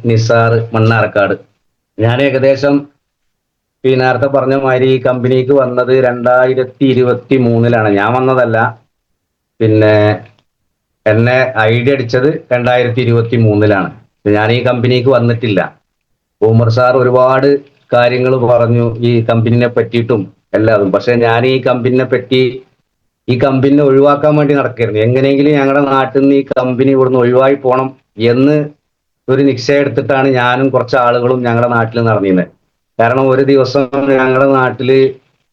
നിസാർ മണ്ണാർക്കാട്. ഞാൻ ഏകദേശം ഈ നേരത്തെ പറഞ്ഞ മാതിരി ഈ കമ്പനിക്ക് വന്നത് 2023 ഞാൻ വന്നതല്ല. പിന്നെ എന്നെ ഐഡി അടിച്ചത് 2023. ഞാൻ ഈ കമ്പനിക്ക് വന്നിട്ടില്ല. ഉമർ സാർ ഒരുപാട് കാര്യങ്ങൾ പറഞ്ഞു ഈ കമ്പനിനെ പറ്റിയിട്ടും എല്ലാതും. പക്ഷെ ഞാൻ ഈ കമ്പനിനെ ഒഴിവാക്കാൻ വേണ്ടി നടക്കായിരുന്നു. എങ്ങനെയെങ്കിലും ഞങ്ങളുടെ നാട്ടിൽ നിന്ന് ഈ കമ്പനി ഇവിടുന്ന് ഒഴിവായി പോകണം എന്ന് ഒരു നിശ്ചയം എടുത്തിട്ടാണ് ഞാനും കുറച്ച് ആളുകളും ഞങ്ങളുടെ നാട്ടിൽ നടന്നിരുന്നത്. കാരണം ഒരു ദിവസം ഞങ്ങളുടെ നാട്ടില്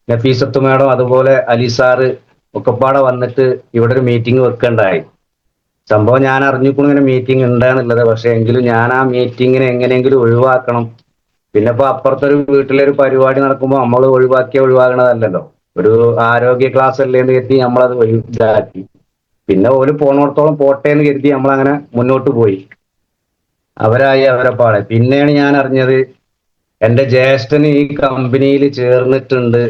നഫീസത്ത് മേഡം അതുപോലെ അലി സാറ് ഒക്കെപ്പാടെ വന്നിട്ട് ഇവിടെ ഒരു മീറ്റിംഗ് വെക്കണ്ടായി. സംഭവം ഞാൻ അറിഞ്ഞിരിക്കുന്നു ഇങ്ങനെ മീറ്റിംഗ് ഉണ്ടാന്നുള്ളത്. പക്ഷെ എങ്കിലും ഞാൻ ആ മീറ്റിങ്ങിനെ എങ്ങനെയെങ്കിലും ഒഴിവാക്കണം. പിന്നെ ഇപ്പൊ അപ്പുറത്തൊരു വീട്ടിലൊരു പരിപാടി നടക്കുമ്പോൾ നമ്മൾ ഒഴിവാകണതല്ലല്ലോ. ഒരു ആരോഗ്യ ക്ലാസ് അല്ലേ എന്ന് കരുതി നമ്മളത് ഒഴിവാക്കി. പിന്നെ ഓല് പോണോടത്തോളം പോട്ടെ എന്ന് കരുതി നമ്മളങ്ങനെ മുന്നോട്ട് പോയി. അവരായി അവരെ പാടെ. പിന്നെയാണ് ഞാൻ അറിഞ്ഞത് എന്റെ ജ്യേഷ്ഠന് ഈ കമ്പനിയിൽ ചേർന്നിട്ടുണ്ട്.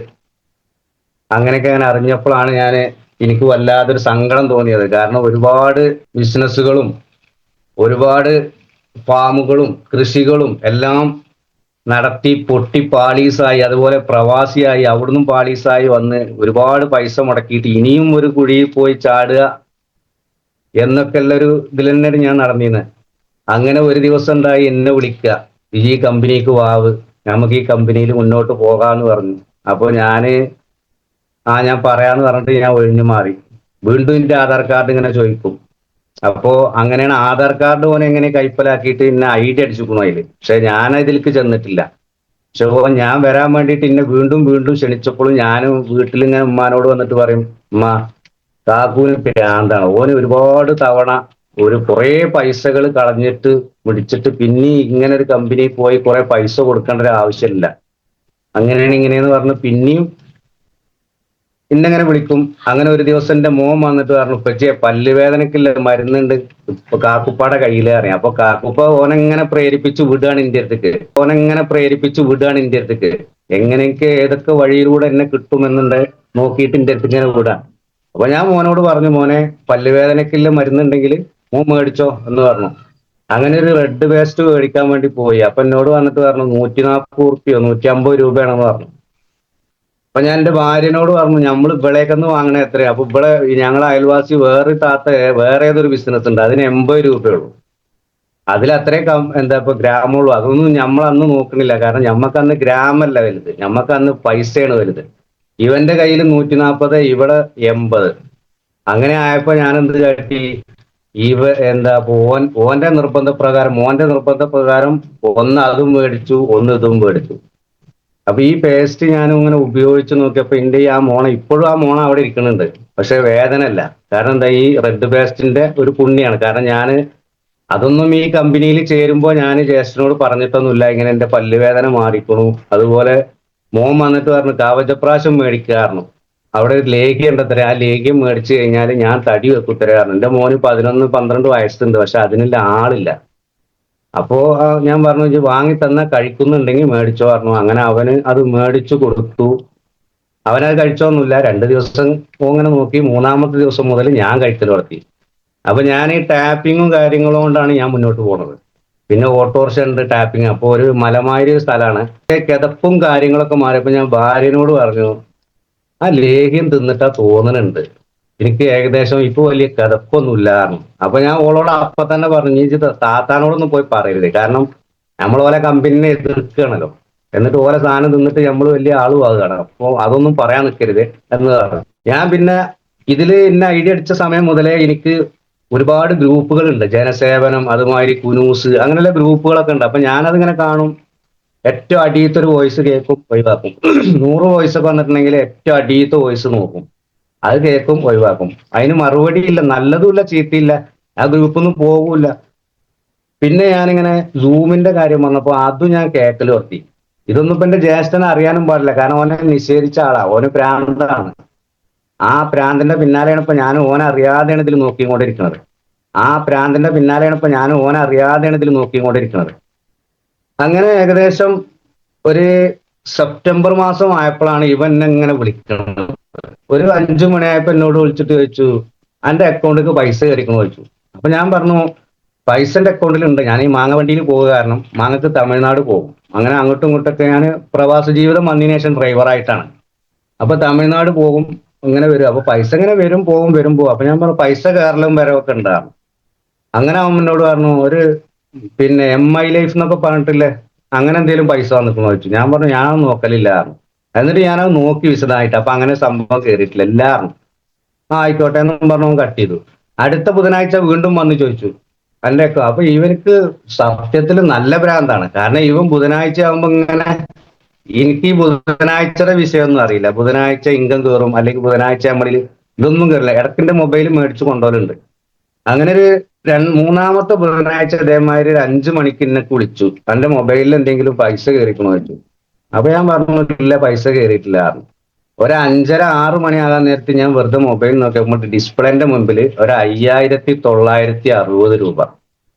അങ്ങനെയൊക്കെ ഞാൻ അറിഞ്ഞപ്പോഴാണ് എനിക്ക് വല്ലാതൊരു സങ്കടം തോന്നിയത്. കാരണം ഒരുപാട് ബിസിനസ്സുകളും ഒരുപാട് ഫാമുകളും കൃഷികളും എല്ലാം നടത്തി പൊട്ടി പാളീസായി, അതുപോലെ പ്രവാസിയായി അവിടുന്ന് പാളീസായി വന്ന് ഒരുപാട് പൈസ മുടക്കിയിട്ട് ഇനിയും ഒരു കുഴിയിൽ പോയി ചാടുക എന്നൊക്കെ ഉള്ളൊരു ഇതിൽ തന്നെയാണ് ഞാൻ നടന്നിരുന്നത്. അങ്ങനെ ഒരു ദിവസം ഉണ്ടായി എന്നെ വിളിക്കുക, ഈ കമ്പനിക്ക് വാവ്, നമുക്ക് ഈ കമ്പനിയിൽ മുന്നോട്ട് പോകാന്ന് പറഞ്ഞു. അപ്പോൾ ഞാൻ പറയാന്ന് പറഞ്ഞിട്ട് ഞാൻ ഒഴിഞ്ഞു മാറി. വീണ്ടും എന്റെ ആധാർ കാർഡ് ഇങ്ങനെ ചോദിക്കും. അപ്പോ അങ്ങനെയാണ് ആധാർ കാർഡ് ഓനെ എങ്ങനെ കൈപ്പലാക്കിയിട്ട് ഇന്നെ ഐഡി അടിച്ചിരിക്കണു അതില്. പക്ഷെ ഞാൻ ഇതിലേക്ക് ചെന്നിട്ടില്ല. പക്ഷെ ഞാൻ വരാൻ വേണ്ടിയിട്ട് ഇന്നെ വീണ്ടും വീണ്ടും ക്ഷണിച്ചപ്പോഴും ഞാനും വീട്ടിലിങ്ങനെ ഉമ്മാനോട് വന്നിട്ട് പറയും, ഉമ്മ കാക്കൂന് ഭ്രാന്താണ്, ഓന് ഒരുപാട് തവണ കുറെ പൈസകൾ കളഞ്ഞിട്ട് പിടിച്ചിട്ട് പിന്നെ ഇങ്ങനെ ഒരു കമ്പനിയിൽ പോയി കുറെ പൈസ കൊടുക്കേണ്ട ഒരു ആവശ്യമില്ല. അങ്ങനെയാണ് ഇങ്ങനെയെന്ന് പറഞ്ഞ് പിന്നെയും ഇന്നെങ്ങനെ വിളിക്കും. അങ്ങനെ ഒരു ദിവസം എന്റെ മോൻ വന്നിട്ട് പറഞ്ഞു, ഉപ്പച്ചിയെ പല്ലുവേദനക്കില്ല മരുന്നുണ്ട് ഇപ്പൊ കാക്കുപ്പാടെ കയ്യിലേ അറിയാം. അപ്പൊ കാക്കുപ്പ ഓനെങ്ങനെ പ്രേരിപ്പിച്ചു വിടുകയാണ് ഇന്ത്യ അടുത്തേക്ക്. എങ്ങനെയൊക്കെ ഏതൊക്കെ വഴിയിലൂടെ എന്നെ കിട്ടുമെന്നുണ്ട് നോക്കിയിട്ട് ഇന്ത്യ അടുത്ത് ഇങ്ങനെ വിടാം. അപ്പൊ ഞാൻ മോനോട് പറഞ്ഞു, മോനെ പല്ലുവേദനക്കില്ല മരുന്നുണ്ടെങ്കിൽ മോൻ മേടിച്ചോ എന്ന് പറഞ്ഞു. അങ്ങനെ ഒരു റെഡ് പേസ്റ്റ് മേടിക്കാൻ വേണ്ടി പോയി. അപ്പൊ എന്നോട് വന്നിട്ട് പറഞ്ഞു 140 150 പറഞ്ഞു. അപ്പൊ ഞാൻ എന്റെ ഭാര്യനോട് പറഞ്ഞു, നമ്മൾ ഇവിടേക്കൊന്ന് വാങ്ങണേ എത്രയാ? അപ്പൊ ഇവിടെ ഞങ്ങളെ അയൽവാസി വേറെ ഏതൊരു ബിസിനസ് ഉണ്ട്, അതിന് 80 അതിൽ അത്രേ ഇപ്പൊ ഗ്രാമുള്ളൂ. അതൊന്നും നമ്മൾ അന്ന് നോക്കണില്ല. കാരണം ഞമ്മക്ക് അന്ന് ഗ്രാമല്ല വലുത്, ഞമ്മക്ക് അന്ന് പൈസയാണ് വലുത്. ഇവന്റെ കയ്യിൽ 140, ഇവിടെ 80. അങ്ങനെ ആയപ്പോ ഞാൻ എന്ത് കാട്ടി, മോന്റെ നിർബന്ധപ്രകാരം ഒന്ന് അതും മേടിച്ചു, ഒന്ന് ഇതും മേടിച്ചു. അപ്പൊ ഈ പേസ്റ്റ് ഞാൻ ഇങ്ങനെ ഉപയോഗിച്ച് നോക്കിയപ്പോ ഇപ്പോഴും ആ മോണ അവിടെ ഇരിക്കുന്നുണ്ട്. പക്ഷെ വേദന അല്ല. കാരണം എന്താ, ഈ റെഡ് പേസ്റ്റിന്റെ ഒരു പുണ്യാണ്. കാരണം അതൊന്നും ഈ കമ്പനിയിൽ ചേരുമ്പോൾ ഞാൻ ജ്യേഷ്ഠനോട് പറഞ്ഞിട്ടൊന്നുമില്ല, ഇങ്ങനെ എന്റെ പല്ലുവേദന മാറിക്കണു. അതുപോലെ മോൻ വന്നിട്ട് പറഞ്ഞു കവചപ്രാശം മേടിക്കാറുണ്ട്, അവിടെ ഒരു ലേഖ്യം ഉണ്ടത്രേ, ആ ലേഖ്യം മേടിച്ചു കഴിഞ്ഞാൽ ഞാൻ തടി വെക്കുത്തരാറുണ്ട്. എന്റെ മോന് 11-12 വയസ്സുണ്ട്, പക്ഷെ അതിനുള്ള ആളില്ല. അപ്പോ ഞാൻ പറഞ്ഞു, ഇത് വാങ്ങി തന്ന കഴിക്കുന്നുണ്ടെങ്കിൽ മേടിച്ചോ പറഞ്ഞു. അങ്ങനെ അവന് അത് മേടിച്ചു കൊടുത്തു. അവനത് കഴിച്ചോന്നുമില്ല. 2 ദിവസം അങ്ങനെ നോക്കി. 3-ാമത്തെ ദിവസം മുതൽ ഞാൻ കഴിക്കൽ നടത്തി. അപ്പൊ ഞാൻ ഈ ടാപ്പിങ്ങും കാര്യങ്ങളും കൊണ്ടാണ് ഞാൻ മുന്നോട്ട് പോകുന്നത്. പിന്നെ ഓട്ടോറിക്ഷ ഉണ്ട്, ടാപ്പിങ്. അപ്പോൾ ഒരു മലമാരി സ്ഥലമാണ്. കിതപ്പും കാര്യങ്ങളൊക്കെ മാറിയപ്പോൾ ഞാൻ ഭാര്യനോട് പറഞ്ഞു, ആ ലേഹ്യം തിന്നിട്ടാ തോന്നുന്നുണ്ട്, എനിക്ക് ഏകദേശം ഇപ്പൊ വലിയ കിതപ്പൊന്നും ഇല്ലായിരുന്നു. അപ്പൊ ഞാൻ ഓളോട് അപ്പൊ തന്നെ പറഞ്ഞു, ഈ താത്താനോടൊന്നും പോയി പറയരുത്. കാരണം നമ്മൾ ഓലെ കമ്പനിനെ എതിർക്കുകയാണല്ലോ, എന്നിട്ട് ഓലെ സാധനം തിന്നിട്ട് നമ്മൾ വലിയ ആളുമാകുകയാണ്. അപ്പൊ അതൊന്നും പറയാൻ നിൽക്കരുത് എന്ന് പറഞ്ഞു. ഞാൻ പിന്നെ ഇന്ന ഐഡിയ അടിച്ച സമയം മുതലേ എനിക്ക് ഒരുപാട് ഗ്രൂപ്പുകളുണ്ട്, ജനസേവനം, അതുമാതിരി കുനൂസ്, അങ്ങനെയുള്ള ഗ്രൂപ്പുകളൊക്കെ ഉണ്ട്. അപ്പൊ ഞാനതിങ്ങനെ കാണും. ഏറ്റവും അടിയത്തെ ഒരു വോയിസ് കേൾക്കും, ഒഴിവാക്കും. 100 വോയിസ് ഒക്കെ വന്നിട്ടുണ്ടെങ്കിൽ ഏറ്റവും അടിയത്തെ വോയിസ് നോക്കും, അത് കേൾക്കും, ഒഴിവാക്കും. അതിന് മറുപടിയില്ല, നല്ലതുമില്ല ചീത്തയില്ല, ആ ഗ്രൂപ്പൊന്നും പോകൂല. പിന്നെ ഞാനിങ്ങനെ സൂമിന്റെ കാര്യം വന്നപ്പോൾ അതും ഞാൻ കേൾക്കൽ നിർത്തി. ഇതൊന്നും ഇപ്പൊ എന്റെ ജ്യേഷ്ഠനെ അറിയാനും പാടില്ല. കാരണം ഓനെ നിഷേധിച്ച ആളാ, ഓന് പ്രാന്താണ്. ആ പ്രാന്തിന്റെ പിന്നാലെയാണ് ഇപ്പൊ ഞാൻ ഓനെ അറിയാതെയാണ് ഇതിൽ നോക്കിക്കൊണ്ടിരിക്കുന്നത്. അങ്ങനെ ഏകദേശം ഒരു സെപ്റ്റംബർ മാസം ആയപ്പോഴാണ് ഇവൻ എന്നെ ഇങ്ങനെ വിളിക്കുന്നത്. ഒരു 5 മണിയായപ്പോ എന്നോട് വിളിച്ചിട്ട് ചോദിച്ചു, എന്റെ അക്കൗണ്ടിലേക്ക് പൈസ കയറിക്കണോ ചോദിച്ചു. അപ്പൊ ഞാൻ പറഞ്ഞു, പൈസ എൻ്റെ അക്കൗണ്ടിലുണ്ട്. ഞാൻ ഈ മാങ്ങ വണ്ടിയിൽ പോകുക കാരണം മാങ്ങക്ക് തമിഴ്നാട് പോകും. അങ്ങനെ അങ്ങോട്ടും ഇങ്ങോട്ടൊക്കെ ഞാൻ പ്രവാസ ജീവിതം വന്നതിന് ശേഷം ഡ്രൈവറായിട്ടാണ്. അപ്പൊ തമിഴ്നാട് പോകും, ഇങ്ങനെ വരും. അപ്പൊ പൈസ ഇങ്ങനെ വരും പോവും വരും പോവും. അപ്പൊ ഞാൻ പറഞ്ഞു പൈസ കയറലും വരവൊക്കെ ഉണ്ടാകും. അങ്ങനെ അവൻ എന്നോട് പറഞ്ഞു ഒരു പിന്നെ MI ലൈഫ് എന്നൊക്കെ പറഞ്ഞിട്ടില്ലേ, അങ്ങനെ എന്തെങ്കിലും പൈസ വന്നിട്ടുണ്ടോ ചോദിച്ചു. ഞാൻ പറഞ്ഞു ഞാനത് നോക്കലില്ല പറഞ്ഞു. എന്നിട്ട് ഞാനത് നോക്കി വിശദമായിട്ട്. അപ്പൊ അങ്ങനെ സംഭവം കയറിയിട്ടില്ല എല്ലാവരും. ആയിക്കോട്ടെ എന്നും പറഞ്ഞു കട്ട് ചെയ്തു. അടുത്ത ബുധനാഴ്ച വീണ്ടും വന്ന് ചോദിച്ചു അല്ലേ. അപ്പൊ ഇവർക്ക് സത്യത്തിൽ നല്ല ഭ്രാന്താണ്. കാരണം ഇവൻ ബുധനാഴ്ച ആകുമ്പോ ഇങ്ങനെ, എനിക്ക് ഈ ബുധനാഴ്ചയുടെ വിഷയമൊന്നും അറിയില്ല. ബുധനാഴ്ച ഇൻകം കയറും അല്ലെങ്കിൽ ബുധനാഴ്ച നമ്മളിൽ ഇതൊന്നും കയറില്ല. ഇടക്കിന്റെ മൊബൈൽ മേടിച്ച് കൊണ്ടുപോലുണ്ട്. അങ്ങനെ ഒരു മൂന്നാമത്തെ ബുധനാഴ്ച ഇതേമാതിരി ഒരു 5 മണിക്ക് എന്നെ വിളിച്ചു. തന്റെ മൊബൈലിൽ എന്തെങ്കിലും പൈസ കയറിക്കണോ ചോദിച്ചു. അപ്പൊ ഞാൻ പറഞ്ഞു ഇല്ല പൈസ കയറിയിട്ടില്ല. ഒരു 5:30-6 മണിയാകാൻ നേരത്ത് ഞാൻ വെറുതെ മൊബൈൽ നോക്കിയപ്പോൾ ഡിസ്പ്ലേന്റെ മുമ്പിൽ ഒരു 5960 രൂപ.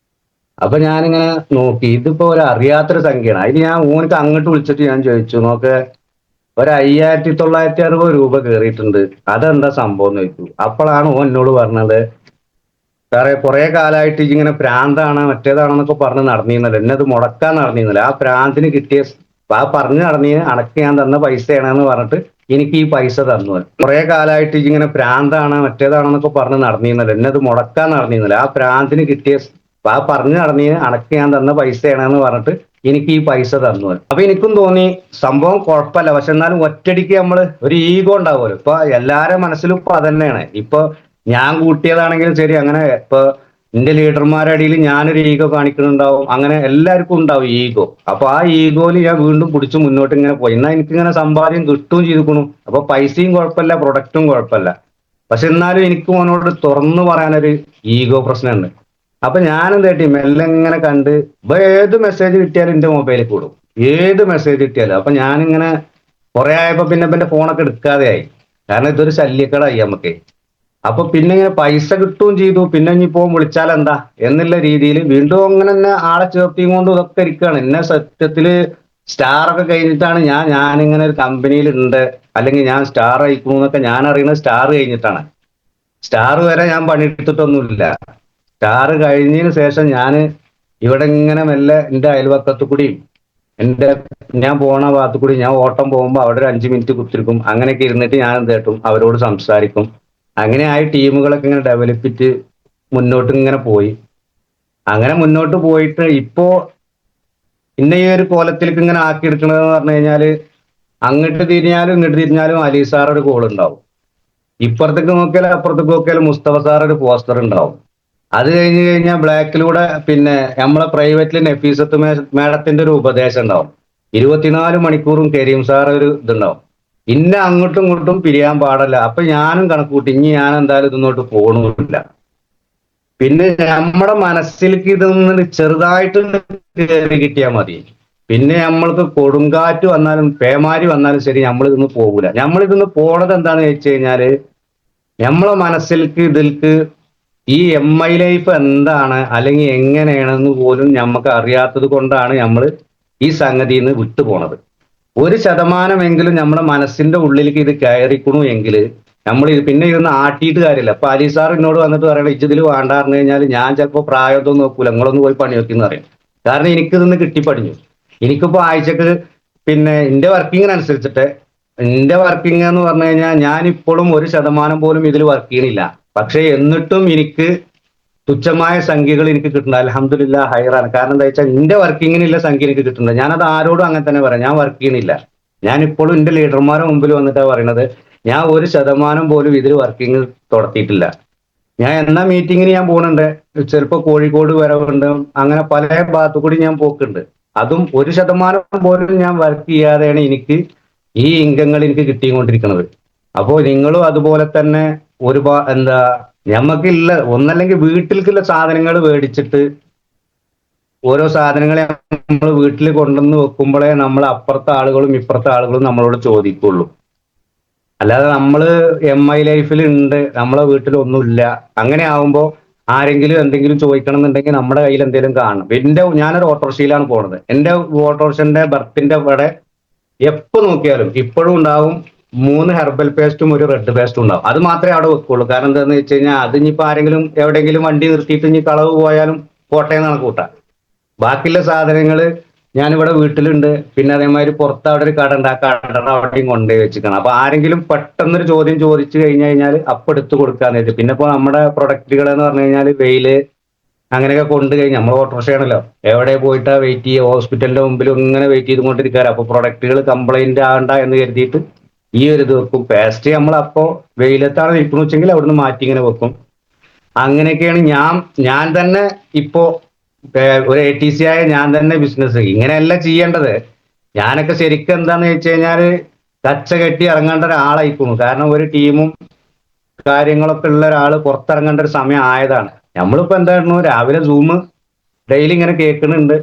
അപ്പൊ ഞാനിങ്ങനെ നോക്കി, ഇതിപ്പോ ഒരു അറിയാത്തൊരു സംഖ്യയാണ്. അതിന് ഞാൻ ഓനക്ക് അങ്ങോട്ട് വിളിച്ചിട്ട് ഞാൻ ചോദിച്ചു, നോക്ക് ഒരു 5960 രൂപ കയറിയിട്ടുണ്ട്, അതെന്താ സംഭവം എന്ന് ചോദിച്ചു. അപ്പോഴാണ് ഓൻ എന്നോട് പറഞ്ഞത്, സാറേ കുറെ കാലമായിട്ട് ഇങ്ങനെ പ്രാന്താണ് മറ്റേതാണെന്നൊക്കെ പറഞ്ഞ് നടന്നിരുന്നല്ലോ, എന്നെ അത് മുടക്കാൻ നടന്നിരുന്നില്ല. ആ പ്രാന്തിന് കിട്ടിയ പറഞ്ഞു നടന്നതിന് അണക്ക് ഞാൻ തന്ന പൈസയാണെന്ന് പറഞ്ഞിട്ട് എനിക്ക് ഈ പൈസ തന്നു. കുറെ കാലമായിട്ട് ഇങ്ങനെ പ്രാന്താണ് മറ്റേതാണെന്നൊക്കെ പറഞ്ഞ് നടന്നിരുന്നല്ലോ, എന്നെ അത് മുടക്കാൻ നടന്നിരുന്നില്ല. ആ പ്രാന്തിന് കിട്ടിയ പറഞ്ഞു നടന്നതിന് അണക്ക് ഞാൻ തന്ന പൈസയാണെന്ന് പറഞ്ഞിട്ട് എനിക്ക് ഈ പൈസ തന്നു. അപ്പൊ എനിക്കും തോന്നി സംഭവം കുഴപ്പമില്ല. പക്ഷെ എന്നാലും ഒറ്റടിക്ക് നമ്മള് ഒരു ഈഗോ ഉണ്ടാവുമല്ലോ. ഇപ്പൊ എല്ലാവരുടെ മനസ്സിലും ഇപ്പൊ അതന്നെയാണ്. ഇപ്പൊ ഞാൻ കൂട്ടിയതാണെങ്കിലും ശരി, അങ്ങനെ ഇപ്പൊ എന്റെ ലീഡർമാരുടെ ഇടയിൽ ഞാനൊരു ഈഗോ കാണിക്കുന്നുണ്ടാവും. അങ്ങനെ എല്ലാവർക്കും ഉണ്ടാവും ഈഗോ. അപ്പൊ ആ ഈഗോയിൽ ഞാൻ വീണ്ടും പിടിച്ച് മുന്നോട്ട് ഇങ്ങനെ പോയി. എന്നാൽ എനിക്ക് ഇങ്ങനെ സമ്പാദ്യം കിട്ടുകയും ചെയ്തിരിക്കണു. അപ്പൊ പൈസയും കുഴപ്പമില്ല, പ്രൊഡക്റ്റും കുഴപ്പമില്ല. പക്ഷെ എന്നാലും എനിക്ക് അവനോട് തുറന്നു പറയാനൊരു ഈഗോ പ്രശ്നമുണ്ട്. അപ്പൊ ഞാനെന്ത് കേട്ടി മെല്ലെ ഇങ്ങനെ കണ്ട് ഇപ്പൊ ഏത് മെസ്സേജ് കിട്ടിയാലും എന്റെ മൊബൈലിൽ കൂടും, ഏത് മെസ്സേജ് കിട്ടിയാലും. അപ്പൊ ഞാനിങ്ങനെ കുറെ ആയപ്പോ പിന്നെ എന്റെ ഫോണൊക്കെ എടുക്കാതെ ആയി. കാരണം ഇതൊരു ശല്യക്കേടായി നമുക്ക്. അപ്പൊ പിന്നെ ഇങ്ങനെ പൈസ കിട്ടുകയും ചെയ്തു. പിന്നെ ഇനിയിപ്പോ വിളിച്ചാൽ എന്താ എന്നുള്ള രീതിയിൽ വീണ്ടും അങ്ങനെ തന്നെ ആളെ ചേർത്തിയും കൊണ്ട് ഇതൊക്കെ ഇരിക്കുകയാണ്. എന്നെ സത്യത്തില് സ്റ്റാർ ഒക്കെ കഴിഞ്ഞിട്ടാണ് ഞാനിങ്ങനെ ഒരു കമ്പനിയിൽ ഉണ്ട്, അല്ലെങ്കിൽ ഞാൻ സ്റ്റാർ അയക്കുന്നു എന്നൊക്കെ ഞാൻ അറിയുന്നത് സ്റ്റാർ കഴിഞ്ഞിട്ടാണ്. സ്റ്റാർ വരെ ഞാൻ പണിയെടുത്തിട്ടൊന്നുമില്ല. സ്റ്റാർ കഴിഞ്ഞതിന് ശേഷം ഞാൻ ഇവിടെ ഇങ്ങനെ മെല്ലെ എൻ്റെ അയൽവക്കത്തു കൂടിയും ഞാൻ പോണ ഭാഗത്തു കൂടി ഞാൻ ഓട്ടം പോകുമ്പോൾ അവിടെ ഒരു 5 മിനിറ്റ് കുത്തിരിക്കും. അങ്ങനെയൊക്കെ ഇരുന്നിട്ട് ഞാൻ എന്ത് കേട്ടും അവരോട് സംസാരിക്കും. അങ്ങനെ ആയി ടീമുകളൊക്കെ ഇങ്ങനെ ഡെവലപ്പ് ചെയ്ത് മുന്നോട്ട് ഇങ്ങനെ പോയി. അങ്ങനെ മുന്നോട്ട് പോയിട്ട് ഇപ്പോ ഇന്ന ഈ ഒരു കോലത്തിലേക്ക് ഇങ്ങനെ ആക്കിയെടുക്കണതെന്ന് പറഞ്ഞു കഴിഞ്ഞാല്, അങ്ങോട്ട് തിരിഞ്ഞാലും ഇങ്ങോട്ട് തിരിഞ്ഞാലും അലി സാർ ഒരു കോൾ ഉണ്ടാവും. ഇപ്പുറത്തേക്ക് നോക്കിയാലും അപ്പുറത്തേക്ക് നോക്കിയാലും മുസ്തഫ സാർ ഒരു പോസ്റ്റർ ഉണ്ടാവും. അത് കഴിഞ്ഞ് കഴിഞ്ഞാൽ ബ്ലാക്കിലൂടെ പിന്നെ നമ്മളെ പ്രൈവറ്റിൽ നഫീസത്ത് മേഡത്തിന്റെ ഒരു ഉപദേശം ഉണ്ടാവും. 24 മണിക്കൂറും കരീം സാർ ഒരു ഇതുണ്ടാവും. ഇന്ന അങ്ങോട്ടും ഇങ്ങോട്ടും പിരിയാൻ പാടില്ല. അപ്പൊ ഞാനും കണക്കൂട്ടി ഇനി ഞാൻ എന്തായാലും ഇതൊന്നോട്ട് പോകണമില്ല. പിന്നെ നമ്മുടെ മനസ്സിലേക്ക് ഇതൊന്ന് ചെറുതായിട്ട് കയറി കിട്ടിയാൽ മതി. പിന്നെ നമ്മൾക്ക് കൊടുങ്കാറ്റ് വന്നാലും പേമാരി വന്നാലും ശരി, നമ്മളിതൊന്ന് പോകൂല. നമ്മളിതൊന്ന് പോണത് എന്താണെന്ന് വെച്ച് കഴിഞ്ഞാല്, നമ്മളെ മനസ്സിലേക്ക് ഇതിൽക്ക് ഈ MI ലൈഫ് എന്താണ് അല്ലെങ്കിൽ എങ്ങനെയാണെന്ന് പോലും നമുക്ക് അറിയാത്തത് കൊണ്ടാണ് നമ്മൾ ഈ സംഗതിയിൽ നിന്ന് വിട്ടുപോണത്. 1% നമ്മുടെ മനസ്സിന്റെ ഉള്ളിലേക്ക് ഇത് കയറിക്കണു എങ്കിൽ നമ്മൾ പിന്നെ ഇതൊന്ന് ആട്ടിയിട്ട് കാര്യമില്ല. അപ്പൊ അലി സാർ എന്നോട് വന്നിട്ട് പറയണ ഇജ്ജിതിൽ വേണ്ട പറഞ്ഞു കഴിഞ്ഞാൽ ഞാൻ ചിലപ്പോൾ പ്രായമൊന്നും നോക്കൂല, നിങ്ങളൊന്ന് പോയി പണി വെക്കുന്ന പറയും. കാരണം എനിക്കിതൊന്ന് കിട്ടിപ്പടിഞ്ഞു. എനിക്കിപ്പോ ആഴ്ചക്ക് പിന്നെ എന്റെ വർക്കിങ്ങിനനുസരിച്ചിട്ട്, എന്റെ വർക്കിംഗ് എന്ന് പറഞ്ഞു കഴിഞ്ഞാൽ ഞാൻ ഇപ്പോഴും 1% പോലും ഇതിൽ വർക്ക് ചെയ്യണില്ല. പക്ഷെ എന്നിട്ടും എനിക്ക് തുച്ഛമായ സംഖ്യകൾ എനിക്ക് കിട്ടുന്നുണ്ട്. അൽഹംദുലില്ലാ ഹൈറാണ്. കാരണം എന്താ വെച്ചാൽ എന്റെ വർക്കിങ്ങിനുള്ള സംഖ്യ എനിക്ക് കിട്ടുന്നുണ്ട്. ഞാനത് ആരോടും അങ്ങനെ തന്നെ പറയാം, ഞാൻ വർക്ക് ചെയ്യണില്ല. ഞാൻ ഇപ്പോഴും എന്റെ ലീഡർമാരുടെ മുമ്പിൽ വന്നിട്ടാണ് പറയണത്, ഞാൻ 1% പോലും ഇതിൽ വർക്കിംഗ് തുടത്തിയിട്ടില്ല. ഞാൻ എന്നാ മീറ്റിങ്ങിന് ഞാൻ പോകുന്നുണ്ട്, ചിലപ്പോൾ കോഴിക്കോട് വരവുണ്ട്, അങ്ങനെ പല ഭാഗത്തു കൂടി ഞാൻ പോക്കുണ്ട്. അതും 1% പോലും ഞാൻ വർക്ക് ചെയ്യാതെയാണ് എനിക്ക് ഈ ഇൻകങ്ങൾ എനിക്ക് കിട്ടിക്കൊണ്ടിരിക്കുന്നത്. അപ്പോൾ നിങ്ങളും അതുപോലെ തന്നെ എന്താ ഞമ്മക്കില്ല ഒന്നല്ലെങ്കിൽ വീട്ടിലേക്കുള്ള സാധനങ്ങൾ മേടിച്ചിട്ട് ഓരോ സാധനങ്ങളെ നമ്മൾ വീട്ടിൽ കൊണ്ടുവന്ന് വെക്കുമ്പോഴേ നമ്മൾ അപ്പുറത്തെ ആളുകളും ഇപ്പുറത്തെ ആളുകളും നമ്മളോട് ചോദിക്കുള്ളൂ. അല്ലാതെ നമ്മള് MI ലൈഫിൽ ഉണ്ട്, നമ്മളെ വീട്ടിലൊന്നുമില്ല. അങ്ങനെ ആവുമ്പോൾ ആരെങ്കിലും എന്തെങ്കിലും ചോദിക്കണം എന്നുണ്ടെങ്കിൽ നമ്മുടെ കയ്യിൽ എന്തെങ്കിലും കാണണം. ഞാനൊരു ഓട്ടോറിക്ഷയിലാണ് പോണത്. എന്റെ ഓട്ടോറിക്ഷന്റെ ബർത്തിന്റെ അവിടെ എപ്പോ നോക്കിയാലും ഇപ്പോഴും ഉണ്ടാവും 3 ഹെർബൽ പേസ്റ്റും ഒരു റെഡ് പേസ്റ്റും ഉണ്ടാവും. അത് മാത്രമേ അവിടെ വെക്കുള്ളൂ. കാരണം എന്താണെന്ന് വെച്ച് കഴിഞ്ഞാൽ അത് ഇനിയിപ്പോ ആരെങ്കിലും എവിടെയെങ്കിലും വണ്ടി നിർത്തിയിട്ട് ഇനി കളവ് പോയാലും കോട്ടയം നിന്നാണ് കൂട്ടാം. ബാക്കിയുള്ള സാധനങ്ങൾ ഞാനിവിടെ വീട്ടിലുണ്ട്. പിന്നെ അതേമാതിരി പുറത്ത് അവിടെ ഒരു കട ഉണ്ട്, ആ കടയുടെ അവിടെയും കൊണ്ടുപോയി വെച്ചിരിക്കണം. അപ്പൊ ആരെങ്കിലും പെട്ടെന്നൊരു ചോദ്യം ചോദിച്ചു കഴിഞ്ഞു കഴിഞ്ഞാൽ അപ്പൊ എടുത്ത് കൊടുക്കാന്ന് വെച്ചു. പിന്നെ ഇപ്പൊ നമ്മുടെ പ്രൊഡക്റ്റുകൾ എന്ന് പറഞ്ഞു കഴിഞ്ഞാൽ വെയില് അങ്ങനെയൊക്കെ കൊണ്ടു കഴിഞ്ഞാൽ നമ്മൾ ഓട്ടോറിക്ഷയാണല്ലോ, എവിടെ പോയിട്ടാ വെയിറ്റ് ചെയ്യുക, ഹോസ്പിറ്റലിന്റെ മുമ്പിൽ ഇങ്ങനെ വെയിറ്റ് ചെയ്തുകൊണ്ടിരിക്കാറ്. അപ്പൊ പ്രൊഡക്റ്റുകൾ കംപ്ലൈന്റ് ആകണ്ട എന്ന് കരുതിയിട്ട് ഈ ഒരു ഇത് വെക്കും. പേസ്റ്റ് നമ്മൾ അപ്പോ വെയിലത്താണ് നിൽക്കുന്നു വെച്ചെങ്കിൽ അവിടുന്ന് മാറ്റി ഇങ്ങനെ വെക്കും. അങ്ങനെയൊക്കെയാണ് ഞാൻ തന്നെ ഇപ്പോ ഒരു ATC ആയ ഞാൻ തന്നെ ബിസിനസ് ഇങ്ങനെയല്ല ചെയ്യേണ്ടത്. ഞാനൊക്കെ ശരിക്കും എന്താന്ന് വെച്ച് കഴിഞ്ഞാല് കച്ച കെട്ടി ഇറങ്ങേണ്ട ഒരാളായിക്കുന്നു. കാരണം ഒരു ടീമും കാര്യങ്ങളൊക്കെ ഉള്ള ഒരാൾ പുറത്തിറങ്ങേണ്ട ഒരു സമയം ആയതാണ്. നമ്മളിപ്പോ എന്തായിരുന്നു, രാവിലെ സൂം ഡെയിലി ഇങ്ങനെ കേൾക്കുന്നുണ്ട്.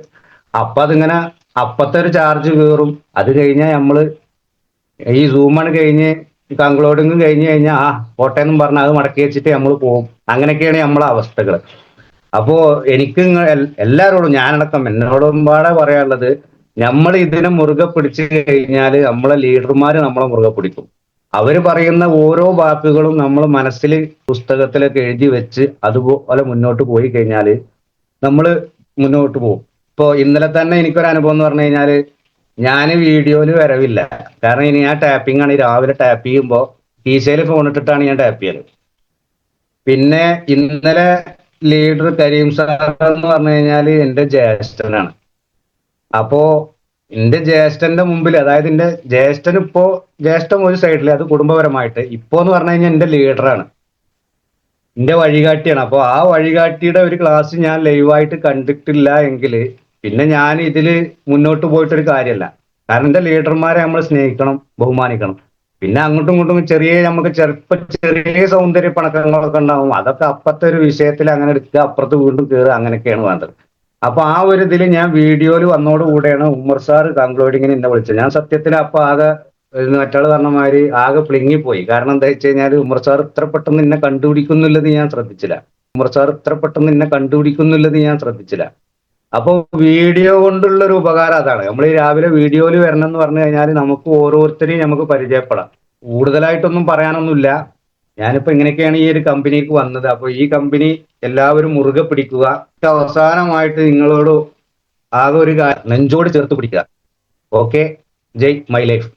അപ്പൊ അതിങ്ങനെ അപ്പത്തെ ഒരു ചാർജ് കയറും. അത് കഴിഞ്ഞാൽ നമ്മള് ഈ സൂമാണ് കഴിഞ്ഞ് കൺക്ലൂഡിങ് കഴിഞ്ഞ് കഴിഞ്ഞാൽ പോട്ടെ എന്നും പറഞ്ഞാൽ അത് മടക്കി വെച്ചിട്ട് നമ്മൾ പോകും. അങ്ങനെയൊക്കെയാണ് നമ്മളെ അവസ്ഥകൾ. അപ്പോ എനിക്ക് എല്ലാവരോടും ഞാനടക്കം എന്നോടും പാടെ പറയാനുള്ളത്, നമ്മൾ ഇതിനെ മുറുകെ പിടിച്ചു കഴിഞ്ഞാൽ നമ്മളെ ലീഡർമാര് നമ്മളെ മുറുകെ പിടിക്കും. അവര് പറയുന്ന ഓരോ വാക്കുകളും നമ്മൾ മനസ്സിൽ പുസ്തകത്തിലൊക്കെ എഴുതി വെച്ച് അതുപോലെ മുന്നോട്ട് പോയി കഴിഞ്ഞാൽ നമ്മൾ മുന്നോട്ട് പോകും. ഇപ്പോ ഇന്നലെ തന്നെ എനിക്കൊരു അനുഭവം എന്ന് പറഞ്ഞു കഴിഞ്ഞാൽ, ഞാൻ വീഡിയോയിൽ വരവില്ല. കാരണം ഇനി ഞാൻ ടാപ്പിംഗ് ആണ്, രാവിലെ ടാപ്പ് ചെയ്യുമ്പോൾ കീശയിൽ ഫോൺ ഇട്ടിട്ടാണ് ഞാൻ ടാപ്പ് ചെയ്യല്. പിന്നെ ഇന്നലെ ലീഡർ കരീം സാർ എന്ന് പറഞ്ഞു കഴിഞ്ഞാൽ എന്റെ ജ്യേഷ്ഠനാണ്. അപ്പോ എന്റെ ജ്യേഷ്ഠന്റെ മുമ്പിൽ, അതായത് എന്റെ ജ്യേഷ്ഠൻ ഇപ്പോ ജ്യേഷ്ഠൻ ഒരു സൈഡിൽ, അത് കുടുംബപരമായിട്ട് ഇപ്പോ എന്ന് പറഞ്ഞു കഴിഞ്ഞാൽ എന്റെ ലീഡറാണ്, എന്റെ വഴികാട്ടിയാണ്. അപ്പോൾ ആ വഴികാട്ടിയുടെ ഒരു ക്ലാസ് ഞാൻ ലൈവായിട്ട് കണ്ടിട്ടില്ല എങ്കിൽ പിന്നെ ഞാൻ ഇതില് മുന്നോട്ട് പോയിട്ടൊരു കാര്യമല്ല. കാരണം എന്റെ ലീഡർമാരെ നമ്മൾ സ്നേഹിക്കണം, ബഹുമാനിക്കണം. പിന്നെ അങ്ങോട്ടും ഇങ്ങോട്ടും നമുക്ക് ചെറിയ സൗന്ദര്യ പണക്കങ്ങളൊക്കെ ഉണ്ടാവും. അതൊക്കെ അപ്പത്തെ ഒരു വിഷയത്തിൽ അങ്ങനെ എടുക്കുക, അപ്പുറത്ത് വീണ്ടും കയറുക, അങ്ങനെയൊക്കെയാണ് വേണ്ടത്. അപ്പൊ ആ ഒരു ഇതിൽ ഞാൻ വീഡിയോയിൽ വന്നോടുകൂടെയാണ് ഉമ്മർ സാർ കൺക്ലൂഡിങ്ങിന് എന്നെ വിളിച്ചത്. ഞാൻ സത്യത്തിൽ അപ്പൊ ആകെ മറ്റാള് പറഞ്ഞ മാതിരി ആകെ പ്ലിങ്ങിപ്പോയി. കാരണം എന്താ വെച്ച് കഴിഞ്ഞാൽ ഉമ്മർ സാർ ഇത്ര പെട്ടെന്ന് എന്നെ കണ്ടുപിടിക്കുന്നില്ലത് ഞാൻ ശ്രദ്ധിച്ചില്ല. അപ്പൊ വീഡിയോ കൊണ്ടുള്ള ഒരു ഉപകാരം അതാണ്. നമ്മൾ ഈ രാവിലെ വീഡിയോയിൽ വരണം എന്ന് പറഞ്ഞു കഴിഞ്ഞാൽ നമുക്ക് ഓരോരുത്തരെയും നമുക്ക് പരിചയപ്പെടാം. കൂടുതലായിട്ടൊന്നും പറയാനൊന്നുമില്ല. ഞാനിപ്പോ ഇങ്ങനെയൊക്കെയാണ് ഈ ഒരു കമ്പനിക്ക് വന്നത്. അപ്പൊ ഈ കമ്പനി എല്ലാവരും മുറുകെ പിടിക്കുക. അവസാനമായിട്ട് നിങ്ങളോട് ആകെ ഒരു നെഞ്ചോട് ചേർത്ത് പിടിക്കുക. ഓക്കെ, ജയ് മൈ ലൈഫ്.